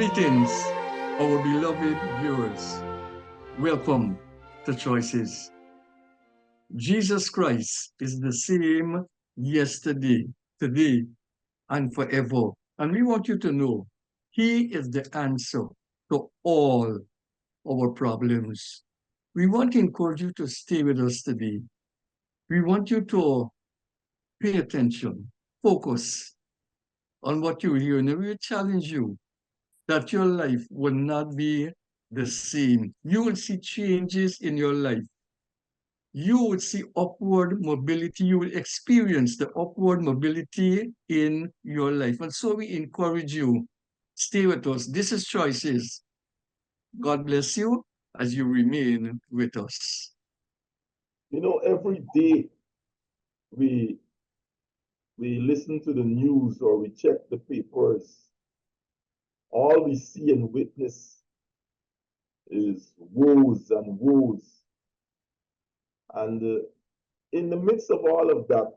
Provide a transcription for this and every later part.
Greetings, our beloved viewers. Welcome to Choices. Jesus Christ is the same yesterday, today, and forever. And we want you to know He is the answer to all our problems. We want to encourage you to stay with us today. We want you to pay attention, focus on what you hear, and we challenge you that your life will not be the same. You will see changes in your life. You will see upward mobility. You will experience the upward mobility in your life. And so we encourage you, stay with us. This is Choices. God bless you as you remain with us. You know, every day we listen to the news or we check the papers, all we see and witness is woes and woes. And in the midst of all of that,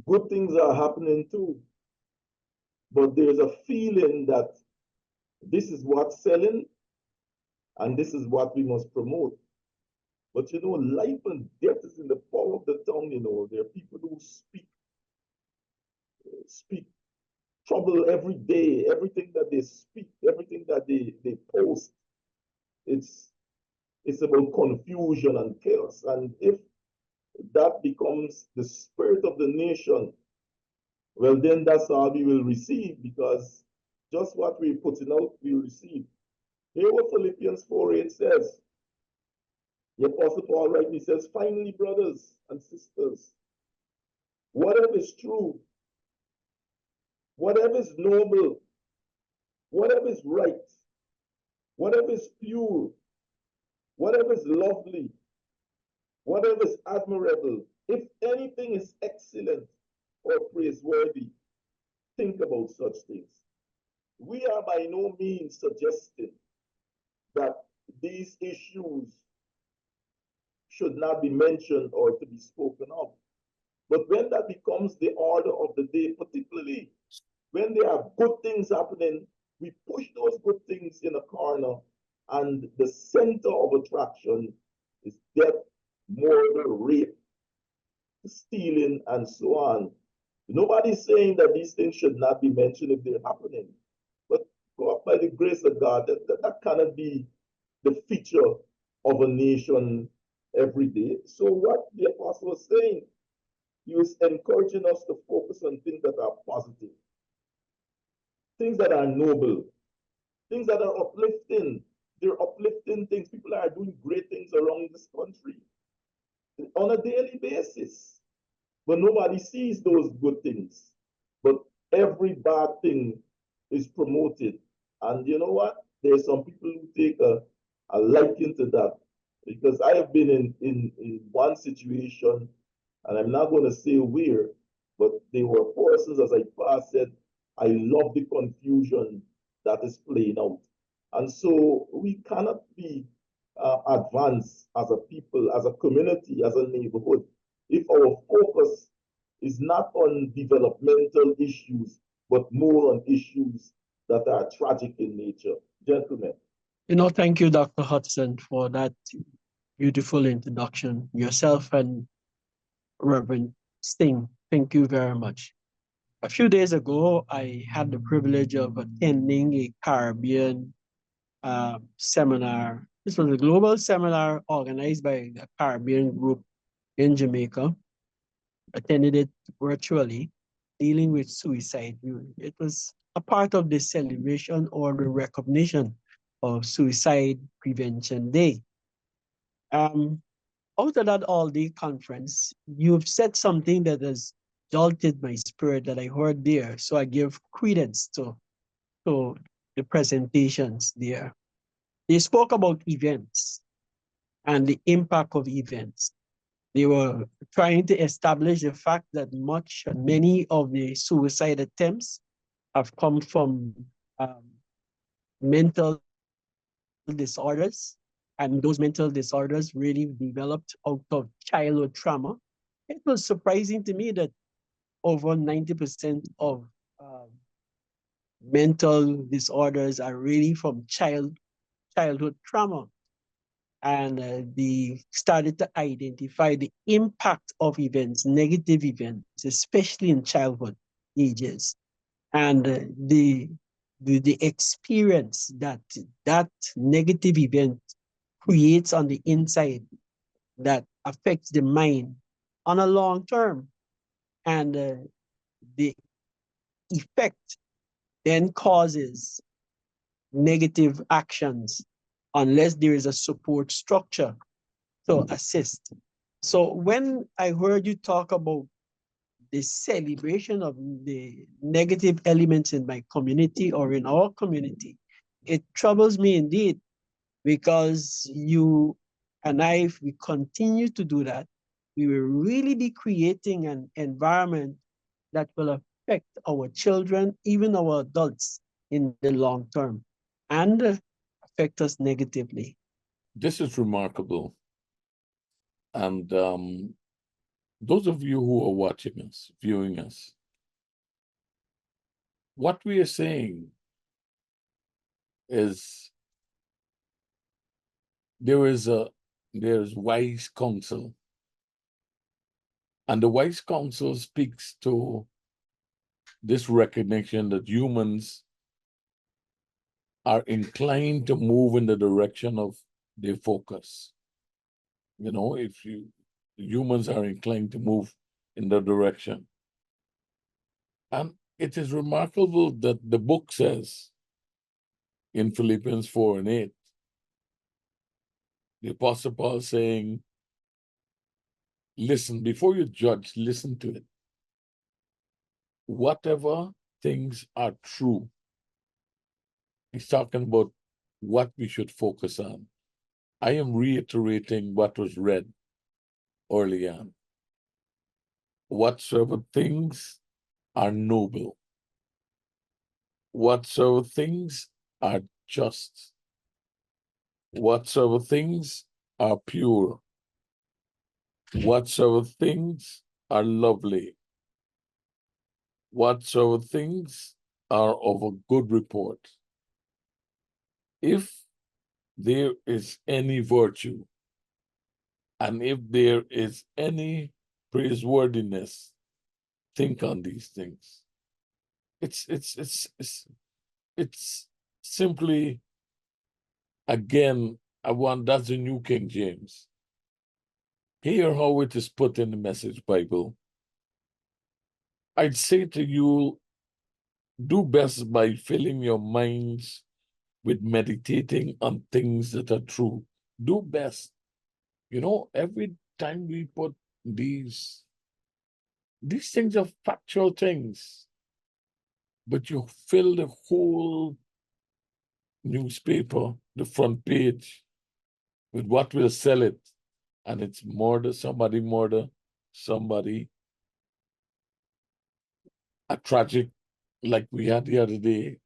good things are happening too. But there's a feeling that this is what's selling and this is what we must promote. But you know, life and death is in the power of the tongue. You know, there are people who speak trouble every day. Everything that they speak, everything that they post, it's about confusion and chaos. And if that becomes the spirit of the nation, well, then that's all we will receive, because just what we're putting out, we receive. Hear what Philippians 4:8 says. The Apostle Paul rightly says, finally, brothers and sisters, whatever is true, whatever is noble, whatever is right, whatever is pure, whatever is lovely, whatever is admirable, if anything is excellent or praiseworthy, think about such things. We are by no means suggesting that these issues should not be mentioned or to be spoken of. But when that becomes the order of the day, particularly when there are good things happening, we push those good things in a corner, and the center of attraction is death, murder, rape, stealing, and so on. Nobody's saying that these things should not be mentioned if they're happening. But God, by the grace of God, that cannot be the feature of a nation every day. So what the apostle was saying, he was encouraging us to focus on things that are positive, things that are noble, things that are uplifting. They're uplifting things. People are doing great things around this country on a daily basis. But nobody sees those good things. But every bad thing is promoted. And you know what? There's some people who take a liking to that. Because I have been in one situation, and I'm not going to say where, but there were persons, as I first said, I love the confusion that is playing out. And so we cannot be advanced as a people, as a community, as a neighborhood, if our focus is not on developmental issues, but more on issues that are tragic in nature. Gentlemen. Thank you, Dr. Hudson, for that beautiful introduction. Yourself and Reverend Sting, thank you very much. A few days ago, I had the privilege of attending a Caribbean seminar. This was a global seminar organized by a Caribbean group in Jamaica. Attended it virtually, dealing with suicide. It was a part of the celebration or the recognition of Suicide Prevention Day. Out of that all-day conference, you've said something that has jolted my spirit that I heard there. So I give credence to the presentations there. They spoke about events and the impact of events. They were trying to establish the fact that many of the suicide attempts have come from mental disorders, and those mental disorders really developed out of childhood trauma. It was surprising to me that over 90% of mental disorders are really from childhood trauma. And they started to identify the impact of events, negative events, especially in childhood ages, and the experience that that negative event creates on the inside that affects the mind on a long term, and the effect then causes negative actions unless there is a support structure to assist. So when I heard you talk about the celebration of the negative elements in my community or in our community, it troubles me indeed, because you and I, if we continue to do that, we will really be creating an environment that will affect our children, even our adults, in the long term, and affect us negatively. This is remarkable. And those of you who are watching us, viewing us, what we are saying is there's wise counsel. And the wise counsel speaks to this recognition that humans are inclined to move in the direction of their focus. You know, humans are inclined to move in the direction. And it is remarkable that the book says in Philippians 4:8, the Apostle Paul saying, listen, before you judge, listen to it. Whatever things are true, he's talking about what we should focus on. I am reiterating what was read early on. Whatsoever things are noble, whatsoever things are just, whatsoever things are pure, whatsoever things are lovely, whatsoever things are of a good report, if there is any virtue, and if there is any praiseworthiness, think on these things. It's simply, again, that's the New King James. Hear how it is put in the Message Bible. I'd say to you, do best by filling your minds with meditating on things that are true. Do best. You know, every time we put these things are factual things, but you fill the whole newspaper, the front page, with what will sell it. And it's murder, somebody, a tragic, like we had the other day,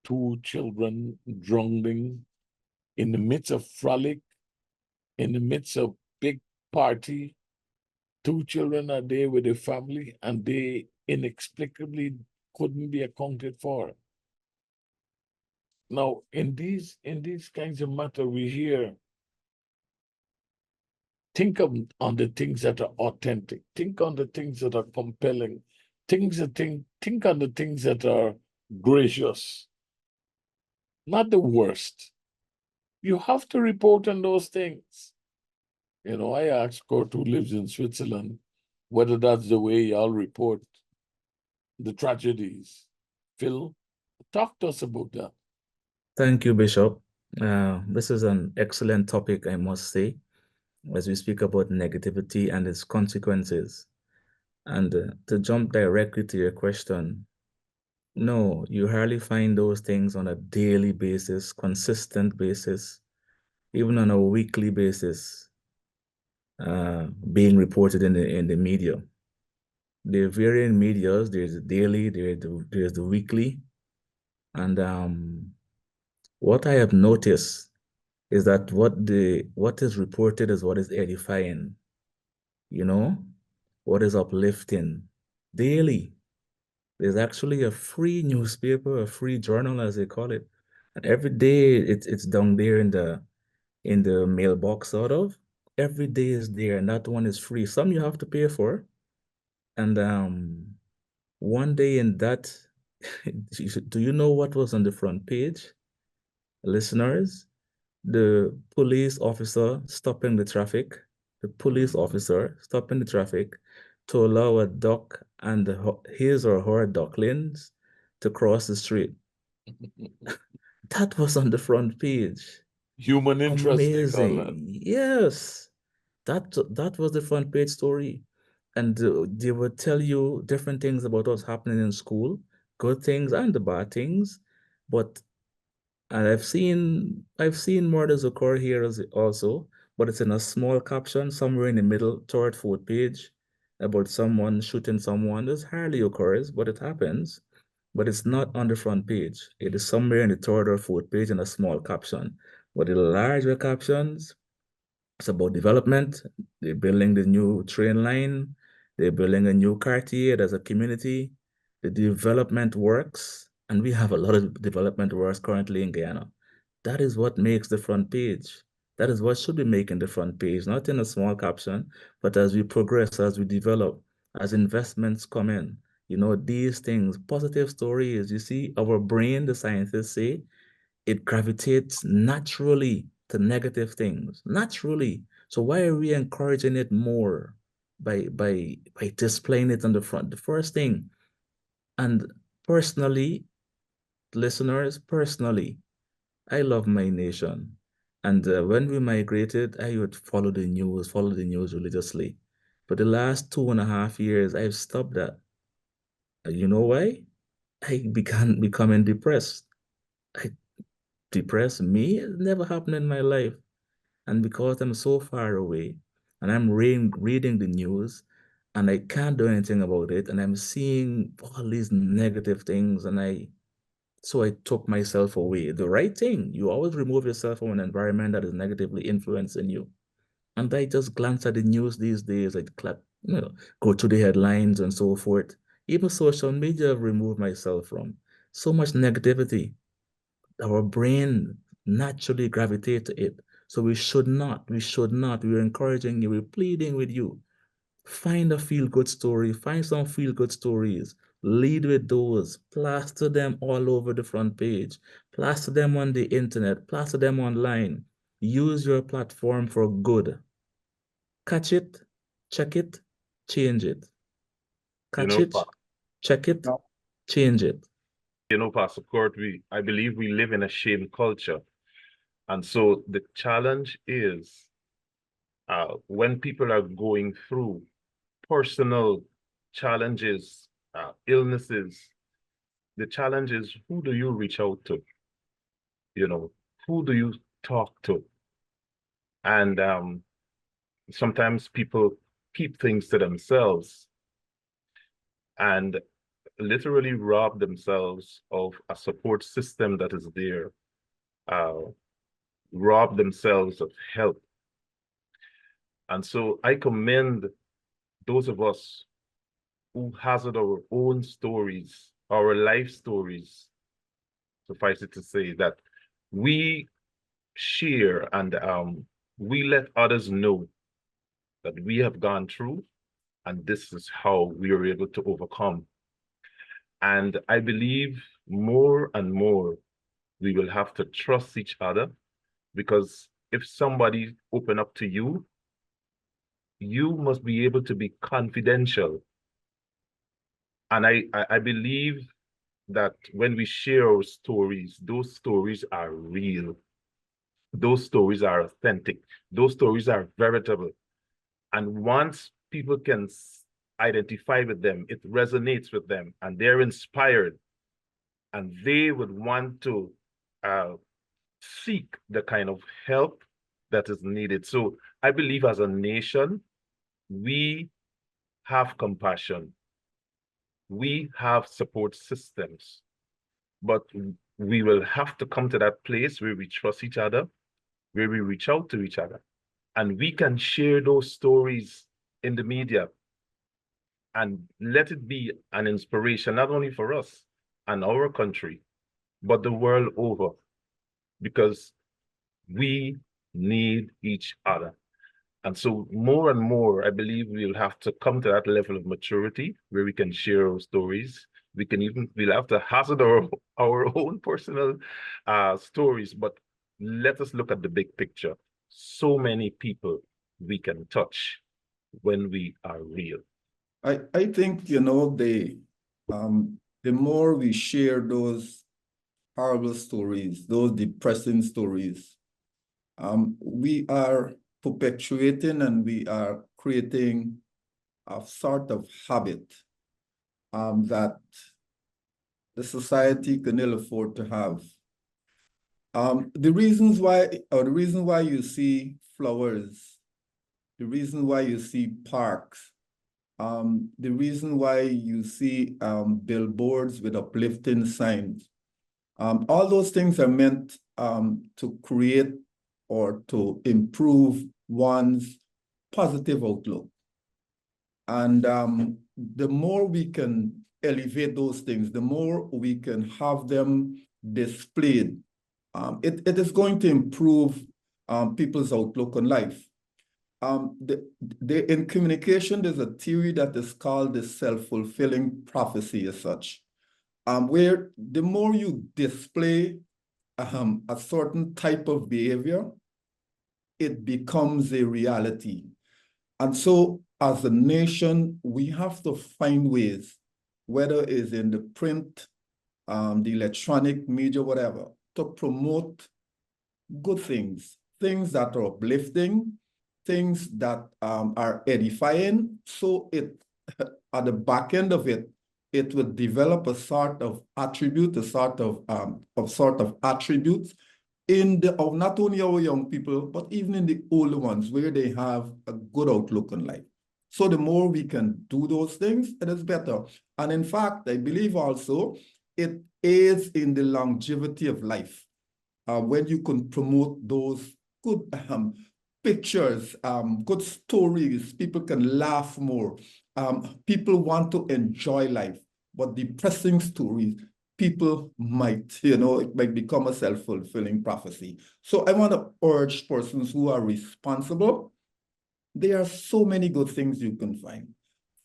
2 children drowning in the midst of frolic, in the midst of big party. 2 children are there with their family, and they inexplicably couldn't be accounted for. Now, in these kinds of matter, we hear, think on the things that are authentic, think on the things that are compelling, think on the things that are gracious, not the worst. You have to report on those things. You know, I asked Kurt, who lives in Switzerland, whether that's the way y'all report the tragedies. Phil, talk to us about that. Thank you, Bishop. This is an excellent topic, I must say, as we speak about negativity and its consequences. And to jump directly to your question, no, you hardly find those things on a daily basis, consistent basis, even on a weekly basis, being reported in the media. There are varying medias. There's the daily, there's the weekly, and what I have noticed is that what is reported is what is edifying, you know, what is uplifting daily. There's actually a free newspaper, a free journal, as they call it. And every day it's down there in the mailbox, sort of. Every day is there, and that one is free. Some you have to pay for. And one day in that, do you know what was on the front page, listeners? The police officer stopping the traffic, the police officer stopping the traffic to allow a duck and his or her ducklings to cross the street. That was on the front page. Human interest, they call that. Amazing. Yes. That was the front page story. And they would tell you different things about what's happening in school, good things and the bad things. But and I've seen murders occur here also, but it's in a small caption somewhere in the middle, third, fourth page about someone shooting someone. This hardly occurs, but it happens. But it's not on the front page. It is somewhere in the third or fourth page in a small caption. But the larger captions, it's about development. They're building the new train line. They're building a new Cartier as a community. The development works, and we have a lot of development works currently in Guyana. That is what makes the front page. That is what should be making the front page, not in a small caption, but as we progress, as we develop, as investments come in. These things, positive stories. You see, our brain, the scientists say, it gravitates naturally to negative things, naturally. So why are we encouraging it more by displaying it on the front? The first thing, and personally, listeners, personally, I love my nation. And when we migrated, I would follow the news religiously. For the last 2.5 years, I've stopped that. You know why? I began becoming depressed. I depressed me? It never happened in my life. And because I'm so far away and I'm reading the news and I can't do anything about it, and I'm seeing all these negative things, so I took myself away. The right thing, you always remove yourself from an environment that is negatively influencing you. And I just glance at the news these days, go to the headlines and so forth. Even social media I've removed myself from. So much negativity. Our brain naturally gravitate to it. So we should not, we're encouraging you, we're pleading with you. Find a feel-good story, find some feel-good stories, lead with those, plaster them all over the front page, plaster them on the internet, plaster them online. Use your platform for good. Catch it, check it, change it. You Catch know, it, check it, change it. Pastor Court, I believe we live in a shame culture. And so the challenge is when people are going through personal challenges, illnesses, the challenge is, who do you reach out to? Who do you talk to? And sometimes people keep things to themselves and literally rob themselves of a support system that is there, rob themselves of help. And so I commend those of us who hazard our own stories, our life stories, suffice it to say, that we share and we let others know that we have gone through, and this is how we are able to overcome. And I believe more and more we will have to trust each other, because if somebody open up to you, you must be able to be confidential. And I believe that when we share our stories, those stories are real. Those stories are authentic. Those stories are veritable. And once people can identify with them, it resonates with them, and they're inspired, and they would want to seek the kind of help that is needed. So I believe as a nation, we have compassion. We have support systems, but we will have to come to that place where we trust each other, where we reach out to each other, and we can share those stories in the media. and let it be an inspiration, not only for us and our country, but the world over, because we need each other. And so more and more, I believe we'll have to come to that level of maturity where we can share our stories. We'll have to hazard our own personal stories, but let us look at the big picture. So many people we can touch when we are real. I think, the more we share those horrible stories, those depressing stories, we are perpetuating and we are creating a sort of habit that the society can ill afford to have. The reason why you see flowers, the reason why you see parks, the reason why you see billboards with uplifting signs, all those things are meant to create or to improve one's positive outlook. And the more we can elevate those things, the more we can have them displayed, it is going to improve people's outlook on life. In communication, there's a theory that is called the self-fulfilling prophecy as such, where the more you display a certain type of behavior, it becomes a reality. And so as a nation, we have to find ways, whether it's in the print, the electronic media, whatever, to promote good things, things that are uplifting, things that are edifying. So it, at the back end of it, it would develop a sort of attribute, a sort of attributes of not only our young people, but even in the older ones, where they have a good outlook on life. So the more we can do those things, it is better. And in fact, I believe also it aids in the longevity of life. When you can promote those good pictures, good stories, people can laugh more. People want to enjoy life, but depressing stories, people might, it might become a self-fulfilling prophecy. So I want to urge persons who are responsible. There are so many good things you can find.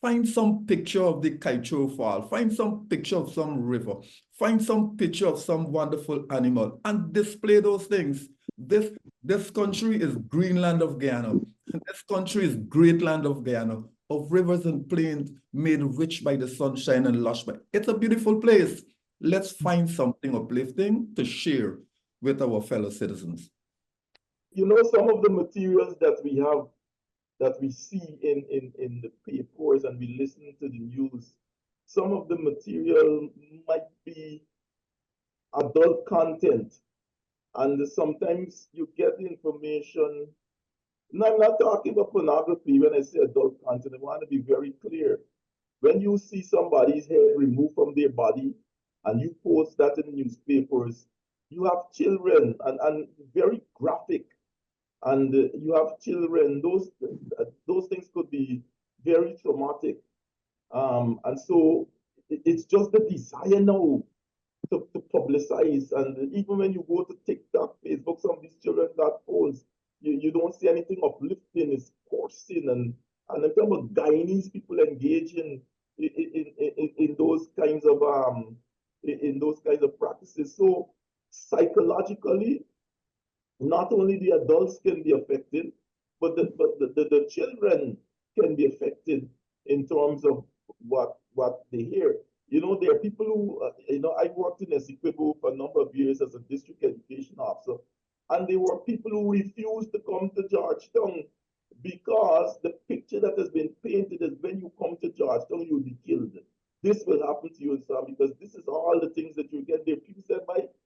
Find some picture of the Kaiecho Fall. Find some picture of some river. Find some picture of some wonderful animal and display those things. This country is Greenland of Guyana. This country is great land of Guyana, of rivers and plains made rich by the sunshine and lush. It's a beautiful place. Let's find something uplifting to share with our fellow citizens. Some of the materials that we have, that we see in the papers and we listen to the news, some of the material might be adult content. And sometimes you get the information. No, I'm not talking about pornography when I say adult content. I want to be very clear. When you see somebody's head removed from their body and you post that in the newspapers, you have children and very graphic. And you have children, those things could be very traumatic. And so it's just the desire now to publicize. And even when you go to TikTok, Facebook, some of these children got phones, you don't see anything uplifting, it's coursing. And in terms of Guyanese people engaging in those kinds of practices. So psychologically, not only the adults can be affected, but the children can be affected in terms of what they hear. There are people who, I worked in Essequibo for a number of years as a district education officer, and there were people who refused to come to Georgetown because the picture that has been painted is when you come to Georgetown, you'll be killed. This will happen to you and so on, because this is all the things that you get there. People said,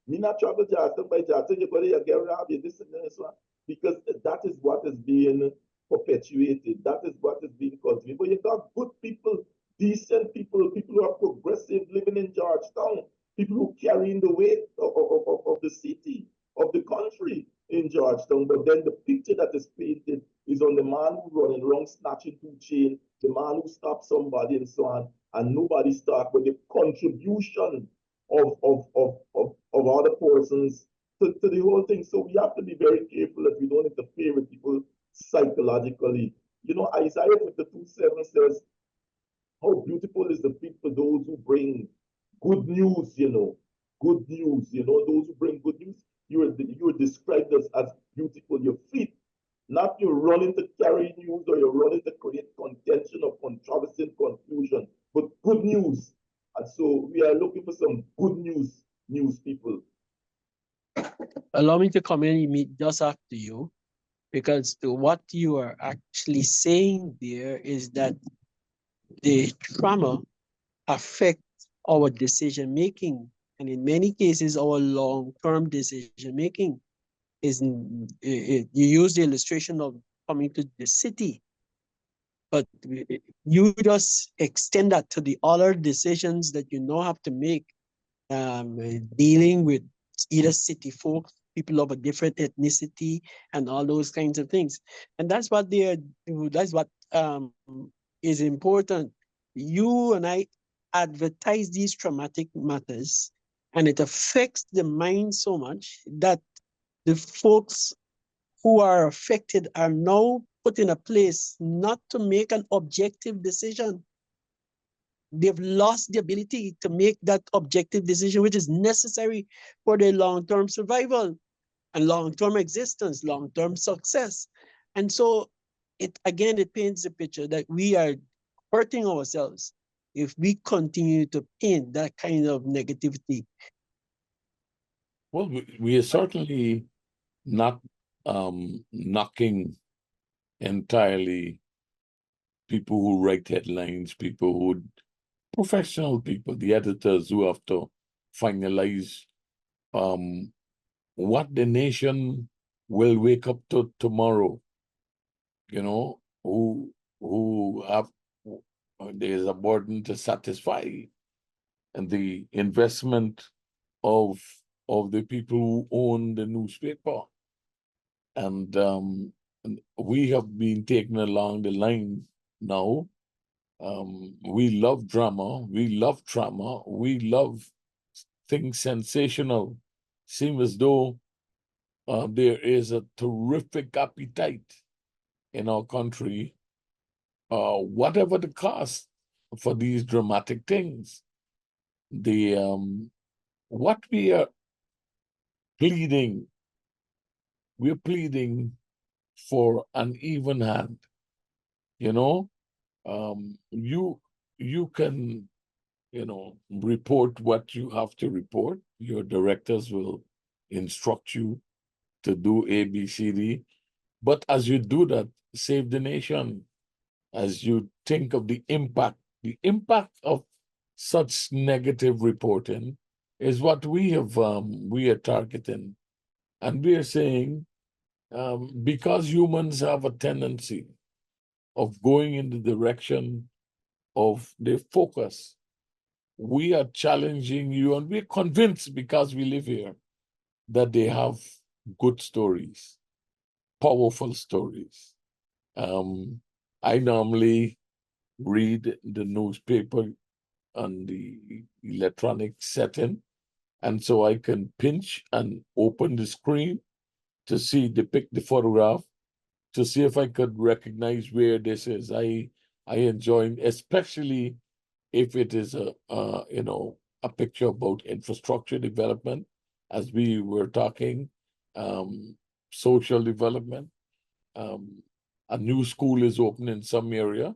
me not travel Georgetown, by Georgetown, you're going to get robbed, this and this one, because that is what is being perpetuated. That is what is being cultivated. But you got good people, decent people, people who are progressive, living in Georgetown, people who carrying the weight of the city, of the country, in Georgetown, but then the picture that is painted is on the man who running around snatching two chain, the man who stopped somebody and so on, and nobody stopped, but the contribution of other persons to the whole thing. So we have to be very careful that we don't interfere with people psychologically. You know, Isaiah 52:7 says, how beautiful is the feet for those who bring good news, you know, good news, you know, those who bring good news. You are described as beautiful. Your feet, not you're running to carry news or you're running to create contention or controversy and confusion, but good news. And so we are looking for some good news people. Allow me to come in just after you, because what you are actually saying there is that the trauma affects our decision making, and in many cases, our long-term decision making is. You use the illustration of coming to the city, but you just extend that to the other decisions that you now have to make, dealing with either city folks, people of a different ethnicity, and all those kinds of things. And that's what is important. You and I advertise these traumatic matters, and it affects the mind so much that the folks who are affected are now put in a place not to make an objective decision. They've lost the ability to make that objective decision, which is necessary for their long-term survival and long-term existence, long-term success. And so it paints a picture that we are hurting ourselves if we continue to paint that kind of negativity. Well, we are certainly not knocking entirely people who write headlines, professional people, the editors who have to finalize what the nation will wake up to tomorrow. You know, who have there's a burden to satisfy, and the investment of the people who own the newspaper. And we have been taken along the line now. We love drama, we love trauma, we love things sensational. Seems as though there is a terrific appetite in our country, whatever the cost, for these dramatic things. What we are pleading, we're pleading for an even hand. You know, you can, report what you have to report. Your directors will instruct you to do A, B, C, D. But as you do that, save the nation. As you think of the impact of such negative reporting is what we are targeting. And we are saying, because humans have a tendency of going in the direction of their focus, we are challenging you, and we're convinced, because we live here, that they have good stories, powerful stories. I normally read the newspaper on the electronic setting, and so I can pinch and open the screen to depict the photograph, to see if I could recognize where this is. I enjoy, especially if it is a picture about infrastructure development, as we were talking, social development. A new school is open in some area,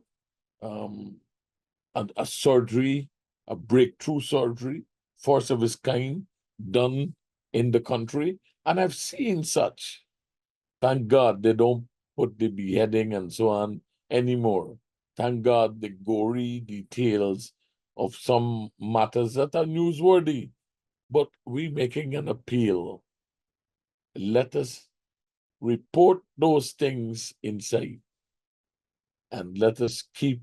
a surgery, a breakthrough surgery, first of its kind, done in the country. And I've seen such. Thank God they don't put the beheading and so on anymore. Thank God the gory details of some matters that are newsworthy. But we're making an appeal. Let us report those things inside, and let us keep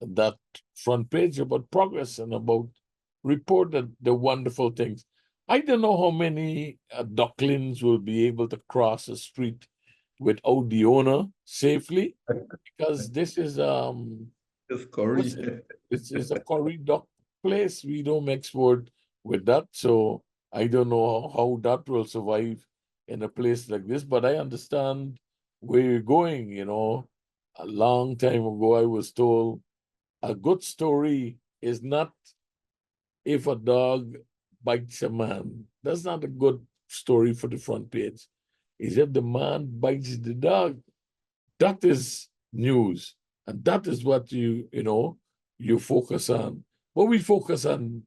that front page about progress and about report the wonderful things. I don't know how many ducklings will be able to cross the street without the owner safely, because this is It's what's Corey. it? It's a curry duck place. We don't export with that, so I don't know how that will survive in a place like this. But I understand where you're going. A long time ago, I was told a good story is not if a dog bites a man. That's not a good story for the front page. Is if the man bites the dog. That is news. And that is what you focus on. But we focus on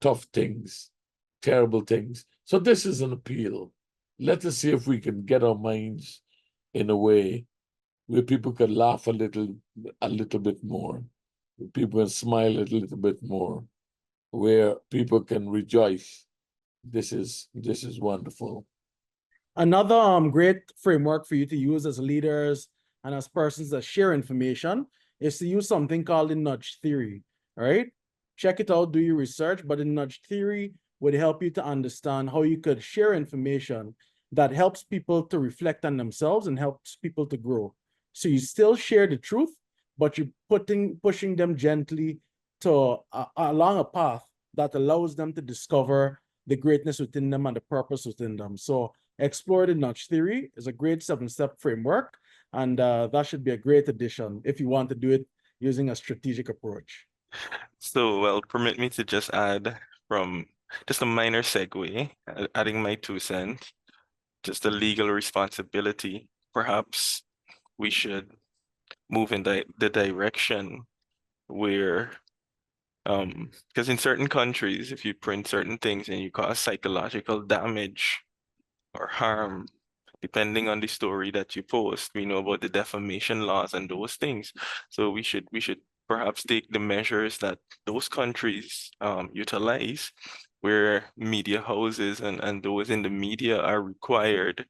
tough things, terrible things. So this is an appeal. Let us see if we can get our minds in a way where people can laugh a little bit more, where people can smile a little bit more, where people can rejoice. This is wonderful. Another great framework for you to use as leaders and as persons that share information is to use something called the nudge theory, right? Check it out, do your research, but the nudge theory would help you to understand how you could share information that helps people to reflect on themselves and helps people to grow. So you still share the truth, but you're pushing them gently to along a path that allows them to discover the greatness within them and the purpose within them. So explore the nudge theory is a great 7-step framework, and that should be a great addition if you want to do it using a strategic approach. So, well, permit me to just add from just a minor segue, adding my 2 cents, just the legal responsibility. Perhaps we should move in the direction where, because in certain countries, if you print certain things and you cause psychological damage or harm, depending on the story that you post, we know about the defamation laws and those things. So we should perhaps take the measures that those countries utilize, where media houses and those in the media are required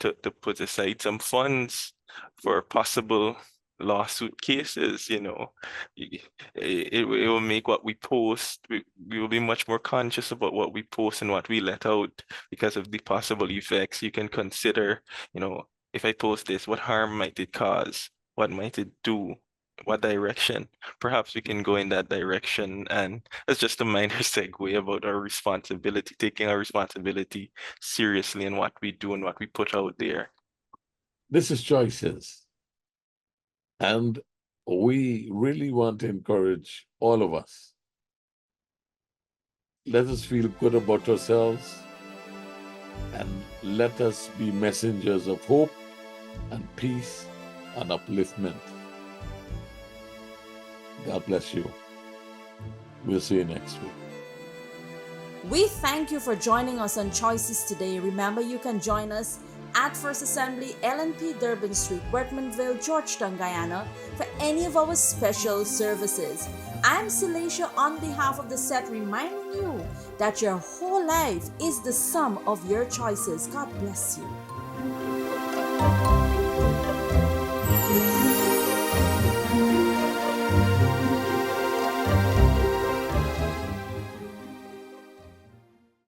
to put aside some funds for possible lawsuit cases. It will make what we post, we will be much more conscious about what we post and what we let out because of the possible effects. You can consider, if I post this, what harm might it cause? What might it do? What direction? Perhaps we can go in that direction. And that's just a minor segue about our responsibility, taking our responsibility seriously in what we do and what we put out there. This is Choices. And we really want to encourage all of us. Let us feel good about ourselves and let us be messengers of hope and peace and upliftment. God bless you. We'll see you next week. We thank you for joining us on Choices today. Remember, you can join us at First Assembly, LNP Durban Street, Workmanville, Georgetown, Guyana, for any of our special services. I'm Celicia on behalf of the set, reminding you that your whole life is the sum of your choices. God bless you.